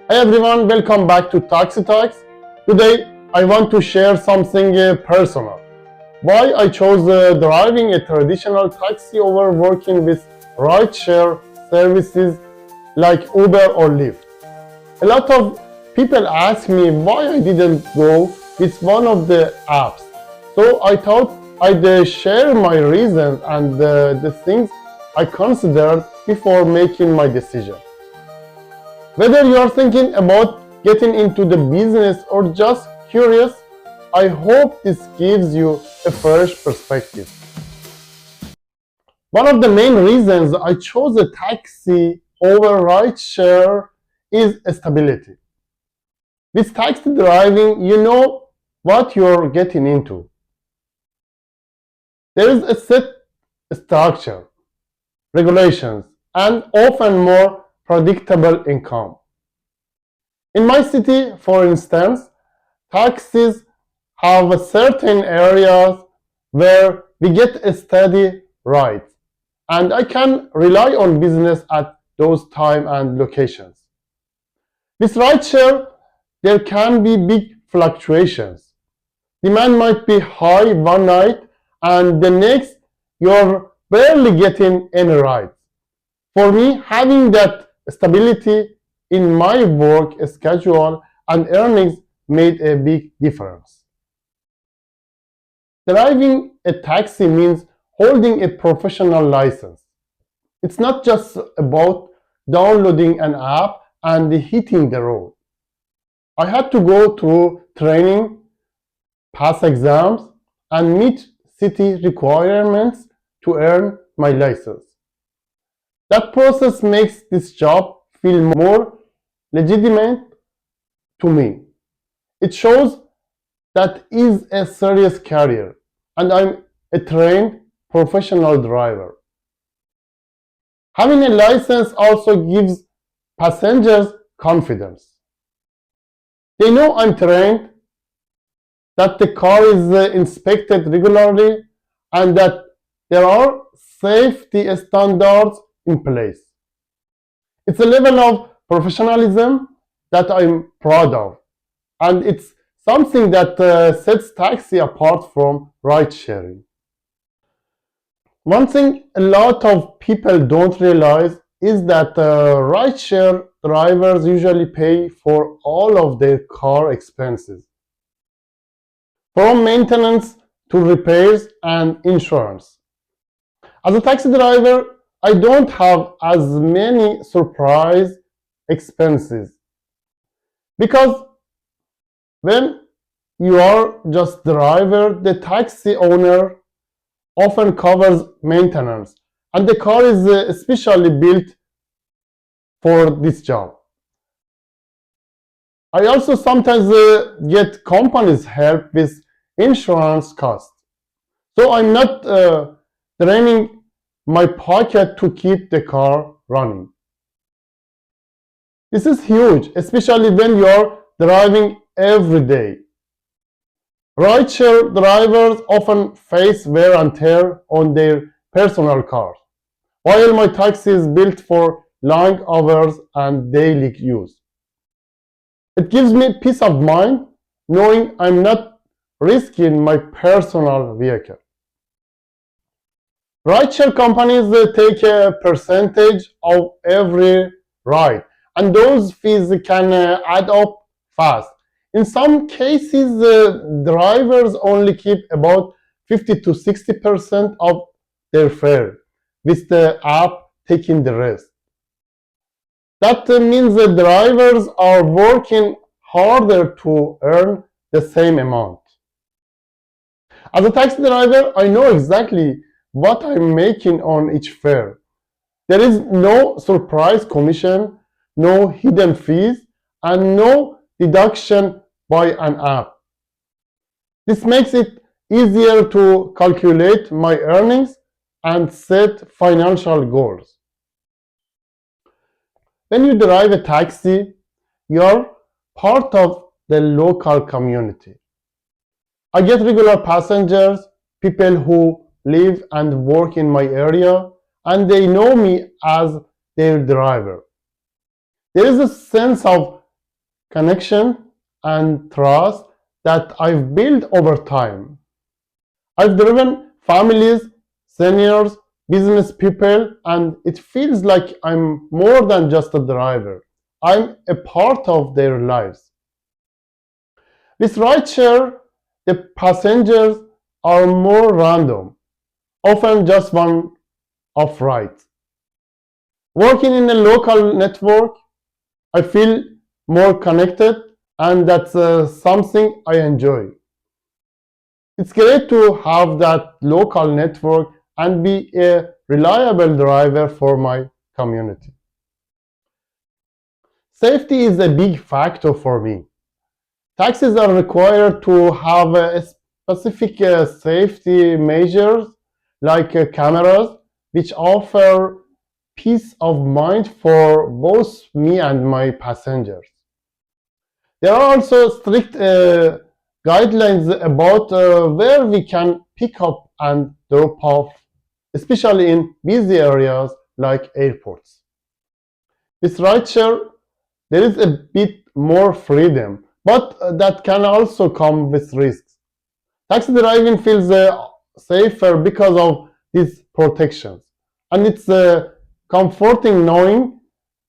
Hey everyone, welcome back to Taxi Talks. Today I want to share something personal. Why I chose driving a traditional taxi over working with rideshare services like Uber or Lyft. A lot of people ask me why I didn't go with one of the apps. So I thought I'd share my reasons and the things I considered before making my decision. Whether you are thinking about getting into the business or just curious, I hope this gives you a fresh perspective. One of the main reasons I chose a taxi over rideshare is stability. With taxi driving, you know what you're getting into. There is a set structure, regulations, and often more predictable income. In my city, for instance, taxis have certain areas where we get a steady ride, and I can rely on business at those time and locations. With rideshare, there can be big fluctuations. Demand might be high one night, and the next you're barely getting any rides. For me, having that stability in my work schedule and earnings made a big difference. Driving a taxi means holding a professional license. It's not just about downloading an app and hitting the road. I had to go through training, pass exams, and meet city requirements to earn my license. That process makes this job feel more legitimate to me. It shows that is a serious career and I'm a trained professional driver. Having a license also gives passengers confidence. They know I'm trained, that the car is inspected regularly, and that there are safety standards in place. It's a level of professionalism that I'm proud of, and it's something that sets taxi apart from ride sharing. One thing a lot of people don't realize is that rideshare drivers usually pay for all of their car expenses, from maintenance to repairs and insurance. As a taxi driver, I don't have as many surprise expenses because when you are just driver, the taxi owner often covers maintenance and the car is especially built for this job. I also sometimes get companies help with insurance costs. So I'm not draining my pocket to keep the car running. This is huge, especially when you're driving every day. Rideshare drivers often face wear and tear on their personal cars, while my taxi is built for long hours and daily use. It gives me peace of mind knowing I'm not risking my personal vehicle. Rideshare companies take a percentage of every ride, and those fees can add up fast. In some cases, drivers only keep about 50 to 60% of their fare, with the app taking the rest. That means the drivers are working harder to earn the same amount. As a taxi driver, I know exactly what I'm making on each fare. There is no surprise commission, no hidden fees, and no deduction by an app. This makes it easier to calculate my earnings and set financial goals. When you drive a taxi, you're part of the local community. I get regular passengers, people who live and work in my area, and they know me as their driver. There is a sense of connection, and trust that I've built over time. I've driven families, seniors, business people, and it feels like I'm more than just a driver. I'm a part of their lives. With rideshare, the passengers are more random, often just one off rides. Working in a local network, I feel more connected, and that's something I enjoy. It's great to have that local network and be a reliable driver for my community. Safety is a big factor for me. Taxis are required to have specific safety measures like cameras, which offer peace of mind for both me and my passengers. There are also strict guidelines about where we can pick up and drop off, especially in busy areas like airports. With rideshare, there is a bit more freedom, but that can also come with risks. Taxi driving feels safer because of these protections, and it's comforting knowing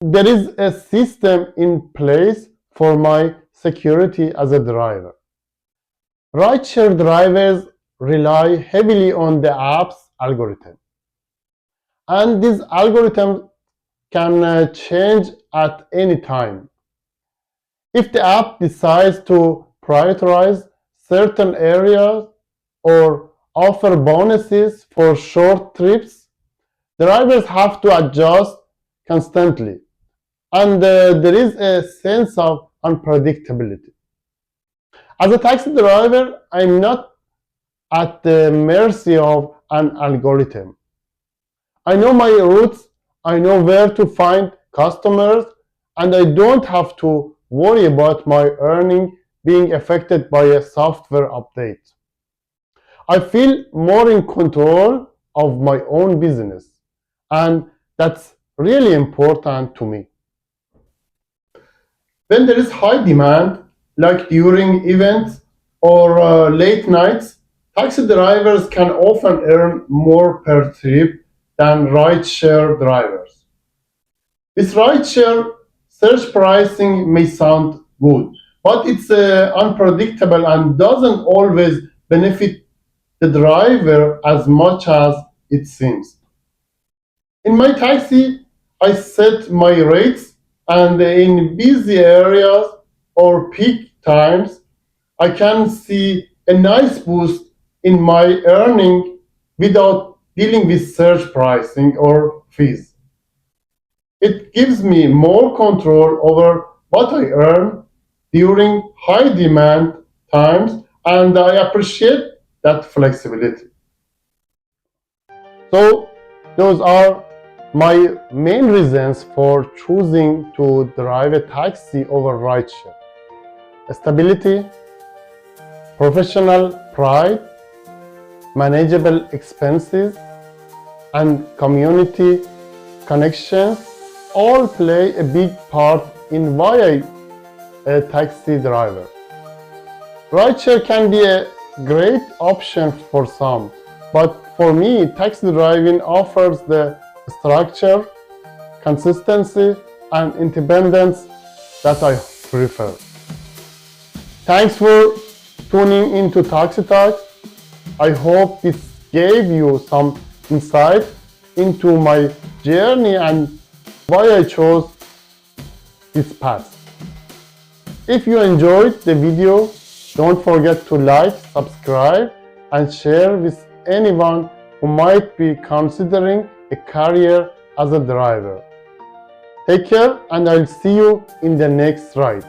there is a system in place for my security as a driver. Rideshare drivers rely heavily on the app's algorithm, and these algorithms can change at any time. If the app decides to prioritize certain areas or offer bonuses for short trips, drivers have to adjust constantly, and there is a sense of unpredictability. As a taxi driver, I'm not at the mercy of an algorithm. I know my routes, I know where to find customers, and I don't have to worry about my earning being affected by a software update. I feel more in control of my own business, and that's really important to me. When there is high demand, like during events or late nights, taxi drivers can often earn more per trip than rideshare drivers. With rideshare, surge pricing may sound good, but it's unpredictable and doesn't always benefit the driver as much as it seems. In my taxi, I set my rates, and in busy areas or peak times, I can see a nice boost in my earning without dealing with surge pricing or fees. It gives me more control over what I earn during high demand times, and I appreciate that flexibility. So, those are my main reasons for choosing to drive a taxi over rideshare: stability, professional pride, manageable expenses, and community connections all play a big part in why I a taxi driver. Rideshare can be a great option for some, but for me, taxi driving offers the structure, consistency, and independence that I prefer. Thanks for tuning into Taxi Talks. I hope this gave you some insight into my journey and why I chose this path. If you enjoyed the video, don't forget to like, subscribe, and share with anyone who might be considering a career as a driver. Take care, and I'll see you in the next ride.